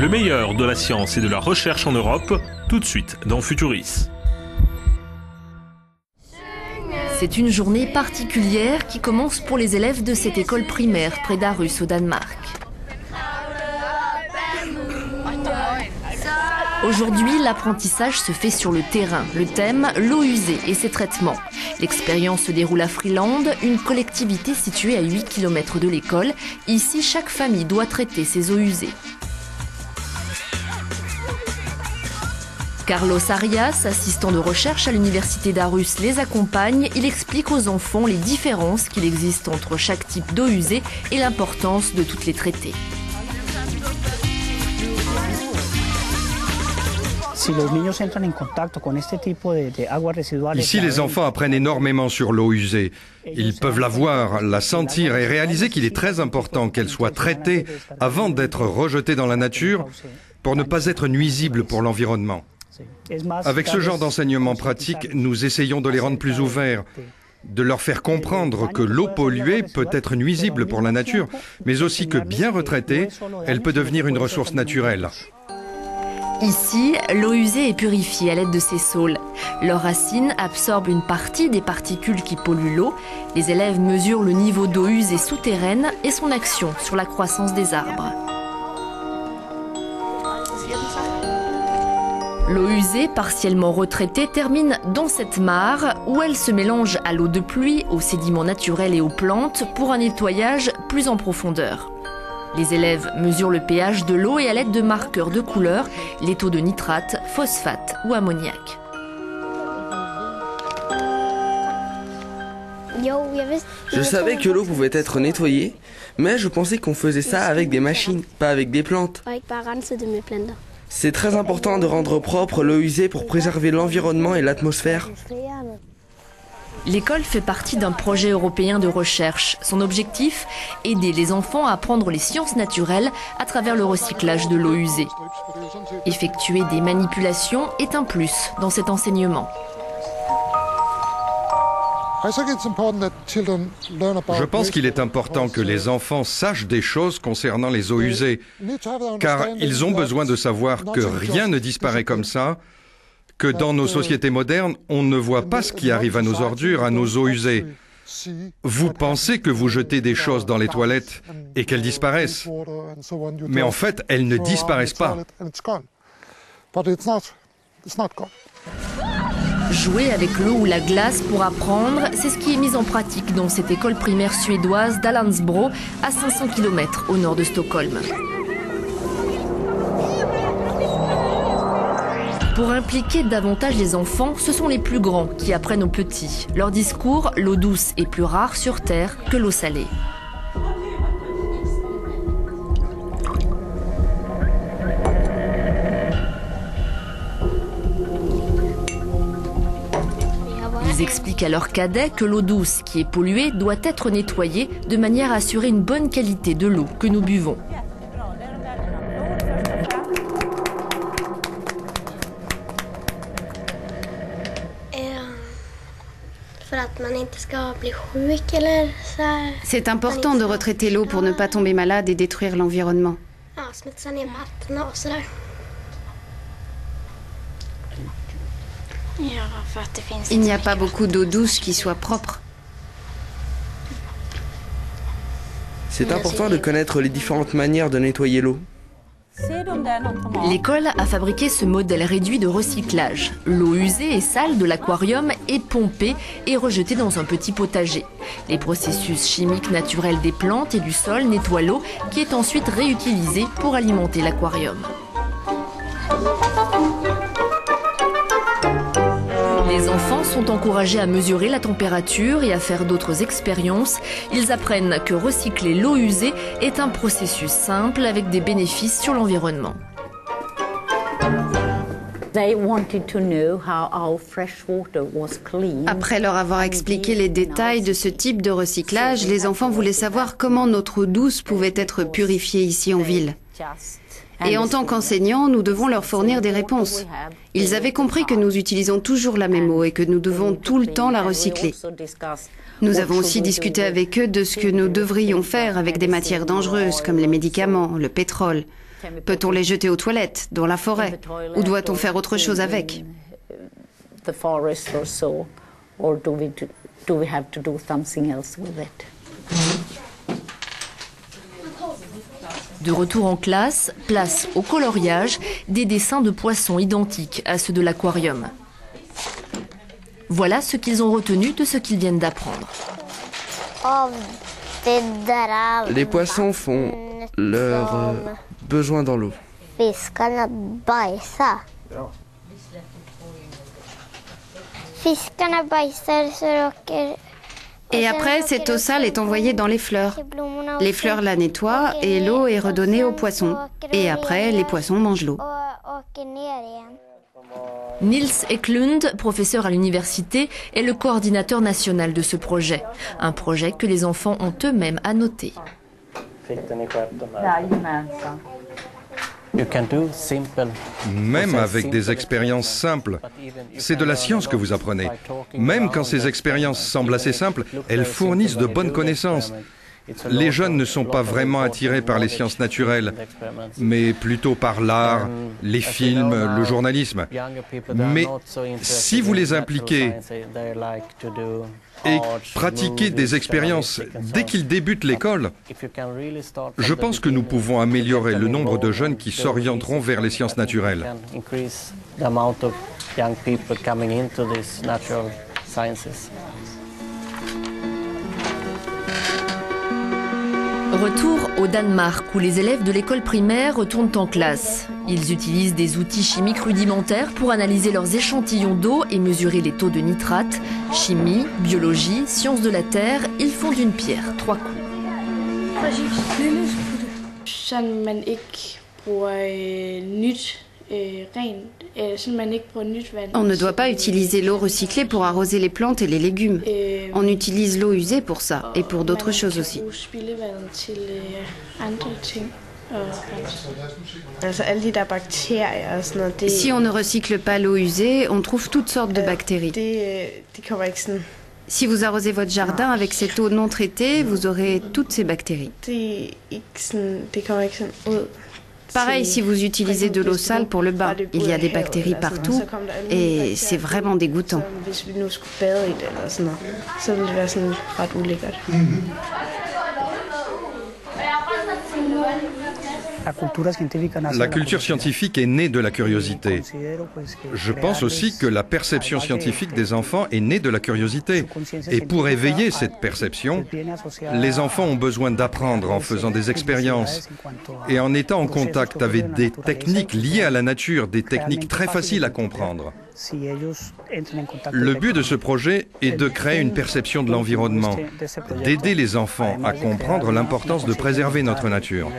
Le meilleur de la science et de la recherche en Europe, tout de suite dans Futuris. C'est une journée particulière qui commence pour les élèves de cette école primaire près d'Aarhus au Danemark. Aujourd'hui, l'apprentissage se fait sur le terrain. Le thème, l'eau usée et ses traitements. L'expérience se déroule à Friland, une collectivité située à 8 km de l'école. Ici, chaque famille doit traiter ses eaux usées. Carlos Arias, assistant de recherche à l'université d'Aarhus, les accompagne. Il explique aux enfants les différences qu'il existe entre chaque type d'eau usée et l'importance de toutes les traiter. Ici, les enfants apprennent énormément sur l'eau usée. Ils peuvent la voir, la sentir et réaliser qu'il est très important qu'elle soit traitée avant d'être rejetée dans la nature pour ne pas être nuisible pour l'environnement. Avec ce genre d'enseignement pratique, nous essayons de les rendre plus ouverts, de leur faire comprendre que l'eau polluée peut être nuisible pour la nature, mais aussi que bien retraitée, elle peut devenir une ressource naturelle. Ici, l'eau usée est purifiée à l'aide de ces saules. Leurs racines absorbent une partie des particules qui polluent l'eau. Les élèves mesurent le niveau d'eau usée souterraine et son action sur la croissance des arbres. L'eau usée, partiellement retraitée, termine dans cette mare où elle se mélange à l'eau de pluie, aux sédiments naturels et aux plantes pour un nettoyage plus en profondeur. Les élèves mesurent le pH de l'eau et à l'aide de marqueurs de couleur, les taux de nitrate, phosphate ou ammoniac. Je savais que l'eau pouvait être nettoyée, mais je pensais qu'on faisait ça avec des machines, pas avec des plantes. C'est très important de rendre propre l'eau usée pour préserver l'environnement et l'atmosphère. L'école fait partie d'un projet européen de recherche. Son objectif, aider les enfants à apprendre les sciences naturelles à travers le recyclage de l'eau usée. Effectuer des manipulations est un plus dans cet enseignement. Je pense qu'il est important que les enfants sachent des choses concernant les eaux usées, car ils ont besoin de savoir que rien ne disparaît comme ça, que dans nos sociétés modernes, on ne voit pas ce qui arrive à nos ordures, à nos eaux usées. Vous pensez que vous jetez des choses dans les toilettes et qu'elles disparaissent, mais en fait, elles ne disparaissent pas. Jouer avec l'eau ou la glace pour apprendre, c'est ce qui est mis en pratique dans cette école primaire suédoise d'Alansbro, à 500 km au nord de Stockholm. Pour impliquer davantage les enfants, ce sont les plus grands qui apprennent aux petits. Leur discours, l'eau douce est plus rare sur Terre que l'eau salée. Ils expliquent à leurs cadets que l'eau douce qui est polluée doit être nettoyée de manière à assurer une bonne qualité de l'eau que nous buvons. C'est important de retraiter l'eau pour ne pas tomber malade et détruire l'environnement. Il n'y a pas beaucoup d'eau douce qui soit propre. C'est important de connaître les différentes manières de nettoyer l'eau. L'école a fabriqué ce modèle réduit de recyclage. L'eau usée et sale de l'aquarium est pompée et rejetée dans un petit potager. Les processus chimiques naturels des plantes et du sol nettoient l'eau qui est ensuite réutilisée pour alimenter l'aquarium. Les enfants sont encouragés à mesurer la température et à faire d'autres expériences. Ils apprennent que recycler l'eau usée est un processus simple avec des bénéfices sur l'environnement. Après leur avoir expliqué les détails de ce type de recyclage, les enfants voulaient savoir comment notre eau douce pouvait être purifiée ici en ville. Et en tant qu'enseignants, nous devons leur fournir des réponses. Ils avaient compris que nous utilisons toujours la même eau et que nous devons tout le temps la recycler. Nous avons aussi discuté avec eux de ce que nous devrions faire avec des matières dangereuses comme les médicaments, le pétrole. Peut-on les jeter aux toilettes, dans la forêt, ou doit-on faire autre chose avec? De retour en classe, place au coloriage des dessins de poissons identiques à ceux de l'aquarium. Voilà ce qu'ils ont retenu de ce qu'ils viennent d'apprendre. Les poissons font leur besoin dans l'eau. Et après, cette eau sale est envoyée dans les fleurs. Les fleurs la nettoient et l'eau est redonnée aux poissons. Et après, les poissons mangent l'eau. Nils Eklund, professeur à l'université, est le coordinateur national de ce projet. Un projet que les enfants ont eux-mêmes annoté. Même avec des expériences simples, c'est de la science que vous apprenez. Même quand ces expériences semblent assez simples, elles fournissent de bonnes connaissances. Les jeunes ne sont pas vraiment attirés par les sciences naturelles, mais plutôt par l'art, les films, le journalisme. Mais si vous les impliquez et pratiquez des expériences dès qu'ils débutent l'école, je pense que nous pouvons améliorer le nombre de jeunes qui s'orienteront vers les sciences naturelles. Retour au Danemark où les élèves de l'école primaire retournent en classe. Ils utilisent des outils chimiques rudimentaires pour analyser leurs échantillons d'eau et mesurer les taux de nitrate. Chimie, biologie, sciences de la terre, ils font d'une pierre 3 coups. On ne doit pas utiliser l'eau recyclée pour arroser les plantes et les légumes. On utilise l'eau usée pour ça et pour d'autres choses aussi. Si on ne recycle pas l'eau usée, on trouve toutes sortes de bactéries. Si vous arrosez votre jardin avec cette eau non traitée, vous aurez toutes ces bactéries. Pareil si vous utilisez de l'eau sale pour le bain. Il y a des bactéries partout et c'est vraiment dégoûtant. La culture scientifique est née de la curiosité. Je pense aussi que la perception scientifique des enfants est née de la curiosité. Et pour éveiller cette perception, les enfants ont besoin d'apprendre en faisant des expériences et en étant en contact avec des techniques liées à la nature, des techniques très faciles à comprendre. Le but de ce projet est de créer une perception de l'environnement, d'aider les enfants à comprendre l'importance de préserver notre nature.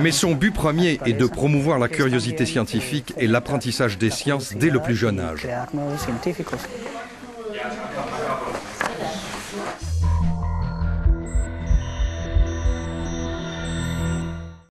Mais son but premier est de promouvoir la curiosité scientifique et l'apprentissage des sciences dès le plus jeune âge.